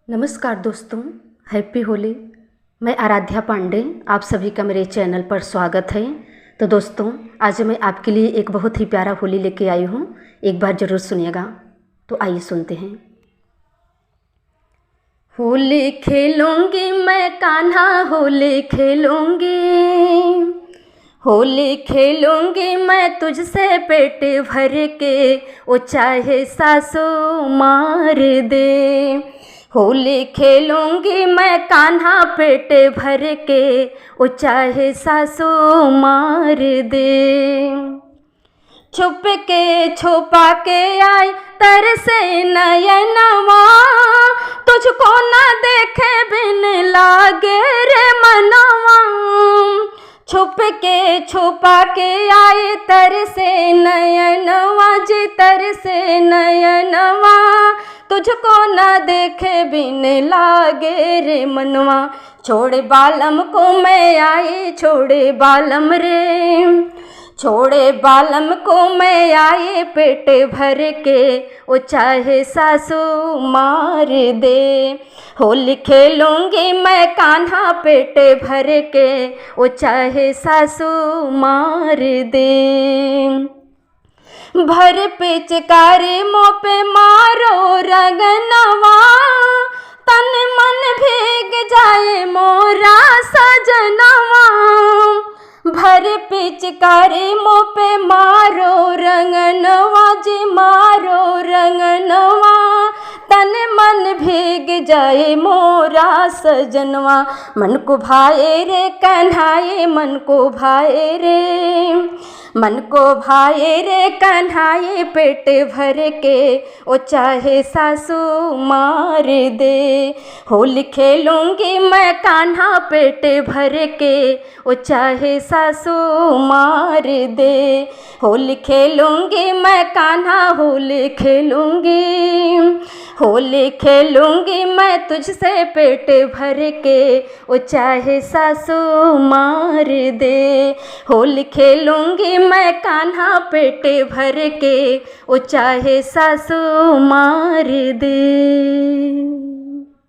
नमस्कार दोस्तों, हैप्पी होली। मैं आराध्या पांडे, आप सभी का मेरे चैनल पर स्वागत है। तो दोस्तों, आज मैं आपके लिए एक बहुत ही प्यारा होली लेके आई हूँ। एक बार ज़रूर सुनिएगा। तो आइए सुनते हैं। होली खेलूँगी मैं कान्हा, होली खेलूँगी, होली खेलूँगी मैं तुझसे पेट भर के, वो चाहे सासू मार दे। होली खेलूँगी मैं कान्हा पेट भर के, वो चाहे सासू मार दे। छुप के छुपा के आई तरसे नयनवा, तुझको न देखे बिन लागे रे मनवा। छुप के छुपा के आए तरसे नयनवा जी, तरसे नयनवा, तुझको न देखे बिन लागे रे मनवा। छोड़े बालम को मैं आई, छोड़े बालम रे, छोड़े बालम को मैं आई पेट भर के, वो चाहे सासू मार दे। होली खेलूँगी मैं कान्हा पेट भर के, वो चाहे सासू मार दे। भर पिचकारी मुँह पे मारो रगनवा, तन मन भीग जाए मोरा सजनवा। भर पिचकारी मुँह पे मारो रंगनवा जी, मारो रंगनवा, तन मन भीग जाए मोरा सजनवा। मन को भाए रे कन्हाए, मन को भाए रे, मन को भाए रे कन्हाए पेट भर के, वो चाहे सासू मार दे। होली खेलूँगी मैं कान्हा पेट भर के, वो चाहे सासू मार दे। होली खेलूँगी मैं कान्हा, होली खेलूँगी, होली खेलूँगी मैं तुझसे पेट भर के, वो चाहे सासू मार दे। होली खेलूँगी मैं कान्हा पेट भर के, वो चाहे सासू मार दे।